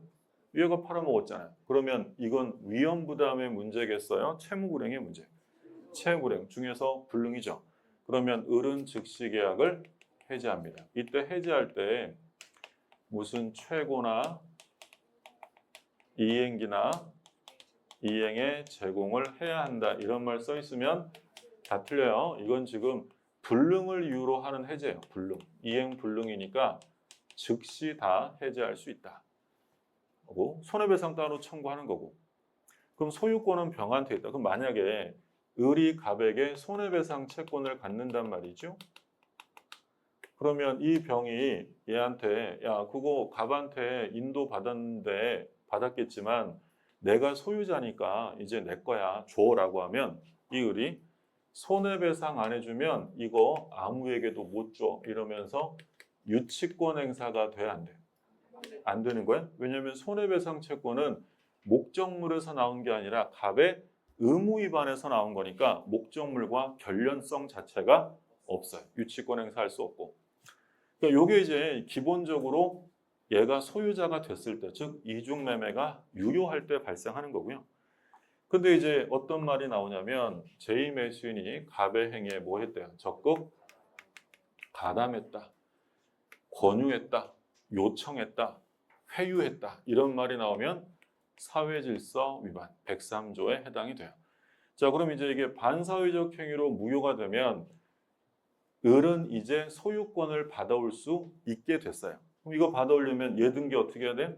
얘가 팔아먹었잖아요. 그러면 이건 위험부담의 문제겠어요? 채무불행의 문제. 채무불행 중에서 불능이죠. 그러면 을은 즉시 계약을 해지합니다. 이때 해지할 때 무슨 최고나 이행기나 이행에 제공을 해야 한다 이런 말 써 있으면 다 틀려요. 이건 지금 불능을 이유로 하는 해제예요. 불능. 이행 불능이니까 즉시 다 해제할 수 있다. 하고 손해배상 따로 청구하는 거고. 그럼 소유권은 병한테 있다. 그럼 만약에 을이 갑에게 손해배상 채권을 갖는단 말이죠. 그러면 이 병이 얘한테 야 그거 갑한테 인도 받았는데 받았겠지만 내가 소유자니까 이제 내 거야 줘라고 하면 이 을이 손해배상 안 해주면 이거 아무에게도 못 줘 이러면서 유치권 행사가 돼 안 돼? 안 되는 거야? 왜냐하면 손해배상 채권은 목적물에서 나온 게 아니라 갑의 의무 위반에서 나온 거니까 목적물과 결련성 자체가 없어요. 유치권 행사할 수 없고. 그러니까 이게 이제 기본적으로 얘가 소유자가 됐을 때, 즉 이중매매가 유효할 때 발생하는 거고요. 근데 이제 어떤 말이 나오냐면 제2매수인이 갑의 행위에 뭐 했대요? 적극 가담했다, 권유했다, 요청했다, 회유했다 이런 말이 나오면 사회질서 위반 103조에 해당이 돼요. 자, 그럼 이제 이게 반사회적 행위로 무효가 되면 을은 이제 소유권을 받아올 수 있게 됐어요. 그럼 이거 받아오려면 얘 등기 어떻게 해야 돼?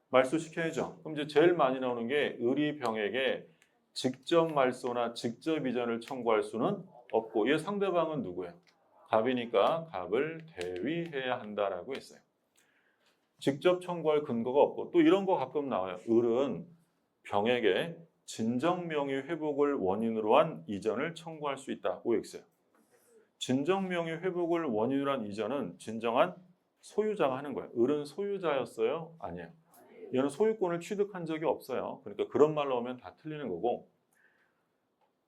말소시켜야죠. 그럼 이제 제일 많이 나오는 게 을이 병에게 직접 말소나 직접 이전을 청구할 수는 없고 얘 상대방은 누구예요? 갑이니까 갑을 대위해야 한다라고 했어요. 직접 청구할 근거가 없고 또 이런 거 가끔 나와요. 을은 병에게 진정명의 회복을 원인으로 한 이전을 청구할 수 있다. OX예요. 진정명의 회복을 원인으로 한 이전은 진정한 소유자가 하는 거예요. 을은 소유자였어요? 아니에요. 얘는 소유권을 취득한 적이 없어요. 그러니까 그런 말 나오면 다 틀리는 거고.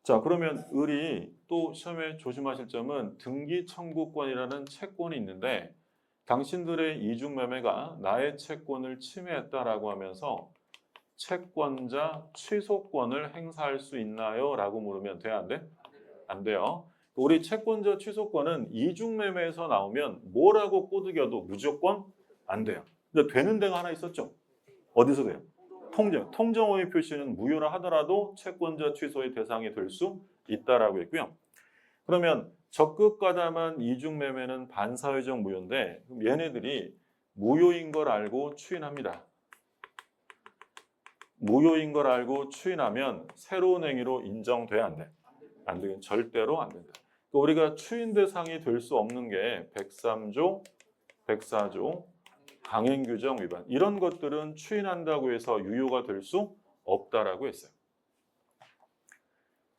자, 그러면 을이 또 시험에 조심하실 점은 등기 청구권이라는 채권이 있는데 당신들의 이중매매가 나의 채권을 침해했다라고 하면서 채권자 취소권을 행사할 수 있나요? 라고 물으면 돼, 안 돼? 안 돼요. 우리 채권자 취소권은 이중매매에서 나오면 뭐라고 꼬드겨도 무조건 안 돼요. 근데 되는 데가 하나 있었죠. 어디서 돼요? 통정. 통정호의 표시는 무효라 하더라도 채권자 취소의 대상이 될 수 있다라고 했고요. 그러면 적극 가담한 이중매매는 반사회적 무효인데 그럼 얘네들이 무효인 걸 알고 추인합니다. 무효인 걸 알고 추인하면 새로운 행위로 인정돼야 안 돼? 안 되긴 절대로 안 된다. 우리가 추인 대상이 될 수 없는 게 103조, 104조, 강행규정 위반 이런 것들은 추인한다고 해서 유효가 될 수 없다라고 했어요.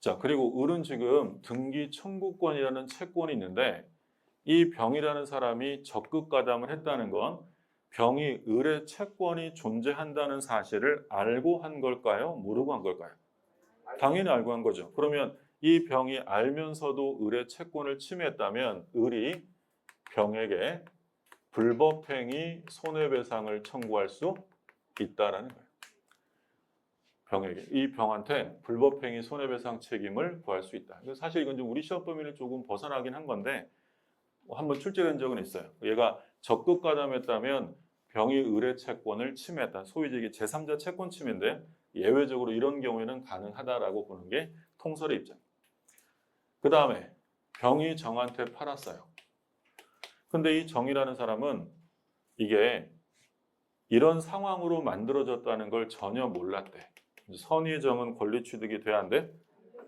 자, 그리고 을은 지금 등기 청구권이라는 채권이 있는데 이 병이라는 사람이 적극 가담을 했다는 건 병이 을의 채권이 존재한다는 사실을 알고 한 걸까요? 모르고 한 걸까요? 당연히 알고 한 거죠. 그러면 이 병이 알면서도 을의 채권을 침해했다면 을이 병에게 불법행위 손해배상을 청구할 수 있다라는 거예요. 병에게 이 병한테 불법행위 손해배상 책임을 구할 수 있다. 사실 이건 좀 우리 시험 범위를 조금 벗어나긴 한 건데 한번 출제된 적은 있어요. 얘가 적극 가담했다면 병이 의뢰 채권을 침해했다. 소위 이게 제3자 채권 침해인데 예외적으로 이런 경우에는 가능하다라고 보는 게 통설의 입장. 그 다음에 병이 정한테 팔았어요. 근데 이 정이라는 사람은 이게 이런 상황으로 만들어졌다는 걸 전혀 몰랐대. 선의의 정은 권리 취득이 돼야 안 돼?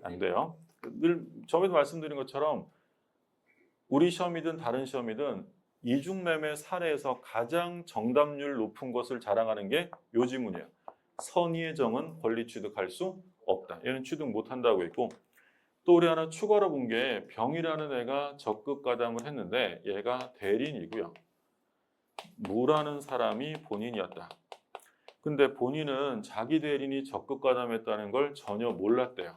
안 돼요. 늘 전에도 말씀드린 것처럼 우리 시험이든 다른 시험이든 이중매매 사례에서 가장 정답률 높은 것을 자랑하는 게 요 지문이에요. 선의의 정은 권리 취득할 수 없다. 얘는 취득 못한다고 했고 또 우리 하나 추가로 본 게 병이라는 애가 적극 가담을 했는데 얘가 대리인이고요. 무라는 사람이 본인이었다. 근데 본인은 자기 대리인이 적극 가담했다는 걸 전혀 몰랐대요.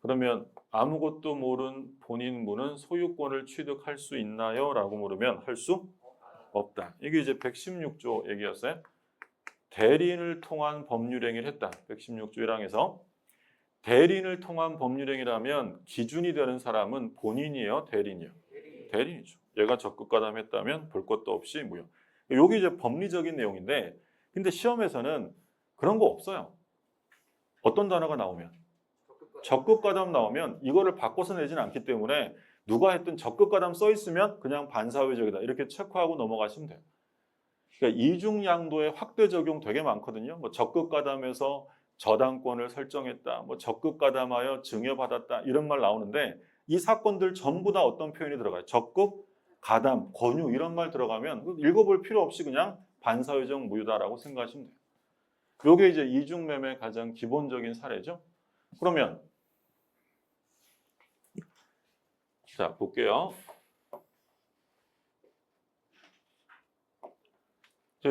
그러면 아무것도 모른 본인 무는 소유권을 취득할 수 있나요? 라고 물으면 할 수 없다. 이게 이제 116조 얘기였어요. 대리인을 통한 법률행위를 했다. 116조 1항에서 대리인을 통한 법률행위라면 기준이 되는 사람은 본인이에요? 대리인이요? 대리인이죠. 얘가 적극 가담했다면 볼 것도 없이 무효. 여기 이제 법리적인 내용인데 근데 시험에서는 그런 거 없어요. 어떤 단어가 나오면 적극 가담 나오면 이거를 바꿔서 내지는 않기 때문에 누가 했든 적극 가담 써 있으면 그냥 반사회적이다. 이렇게 체크하고 넘어가시면 돼요. 그러니까 이중양도의 확대 적용 되게 많거든요. 뭐 적극 가담해서 저당권을 설정했다. 뭐 적극 가담하여 증여받았다. 이런 말 나오는데 이 사건들 전부 다 어떤 표현이 들어가요? 적극, 가담, 권유 이런 말 들어가면 읽어볼 필요 없이 그냥 반사회적 무효다라고 생각하시면 돼요. 이게 이제 이중매매의 가장 기본적인 사례죠. 그러면 자 볼게요.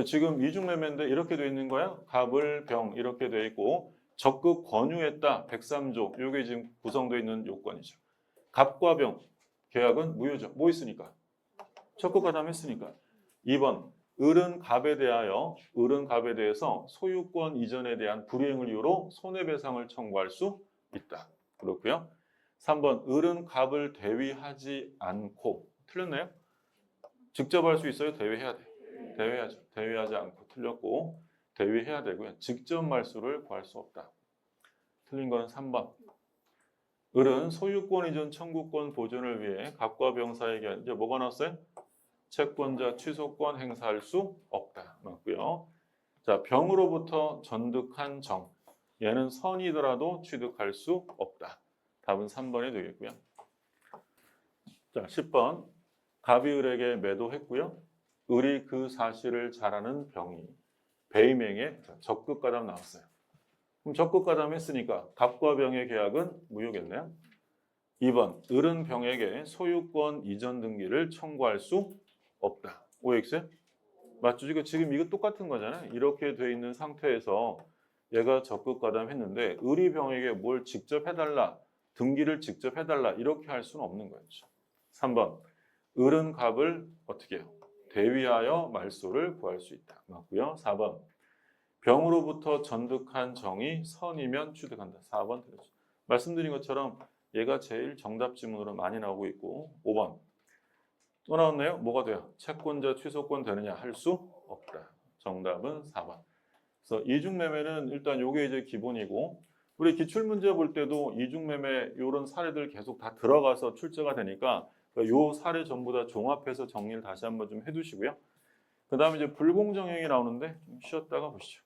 지금 이중매매인데 이렇게 돼 있는 거야. 갑을, 병 이렇게 돼 있고 적극 권유했다. 103조. 이게 지금 구성되어 있는 요건이죠. 갑과 병 계약은 무효죠. 뭐 있으니까? 적극 가담했으니까. 2번 을은 갑에 대해서 소유권 이전에 대한 불이행을 이유로 손해배상을 청구할 수 있다. 그렇고요. 3번 을은 갑을 대위하지 않고 틀렸나요? 직접 할 수 있어요? 대위해야 돼. 대위하죠. 대위하지 않고 틀렸고 대위해야 되고요. 직접 말소를 구할 수 없다. 틀린 건 3번. 을은 소유권 이전 청구권 보존을 위해 갑과 병 사이에 이제 뭐가 나왔어요? 채권자 취소권 행사할 수 없다. 맞고요. 자, 병으로부터 전득한 정. 얘는 선이더라도 취득할 수 없다. 답은 3번이 되겠고요. 자, 10번. 갑이 을에게 매도했고요. 을이 그 사실을 잘 아는 병이 배임행에 적극 가담 나왔어요. 그럼 적극 가담했으니까 갑과 병의 계약은 무효겠네요. 2번. 을은 병에게 소유권 이전 등기를 청구할 수 없다. OX? 맞죠? 지금 이거 똑같은 거잖아요. 이렇게 돼 있는 상태에서 얘가 적극 가담했는데 을이 병에게 뭘 직접 해달라, 등기를 직접 해달라 이렇게 할 수는 없는 거였죠. 3번. 을은 갑을 어떻게 해요? 대위하여 말소를 구할 수 있다. 맞고요. 4번. 병으로부터 전득한 정이 선이면 취득한다. 4번 틀렸죠. 말씀드린 것처럼 얘가 제일 정답 지문으로 많이 나오고 있고 5번. 또 나왔나요? 뭐가 돼요? 채권자 취소권 되느냐? 할 수 없다. 정답은 4번. 그래서 이중매매는 일단 요게 이제 기본이고 우리 기출문제 볼 때도 이중매매 이런 사례들 계속 다 들어가서 출제가 되니까 요 사례 전부 다 종합해서 정리를 다시 한번 좀 해두시고요. 그 다음에 이제 불공정행위 나오는데 좀 쉬었다가 보시죠.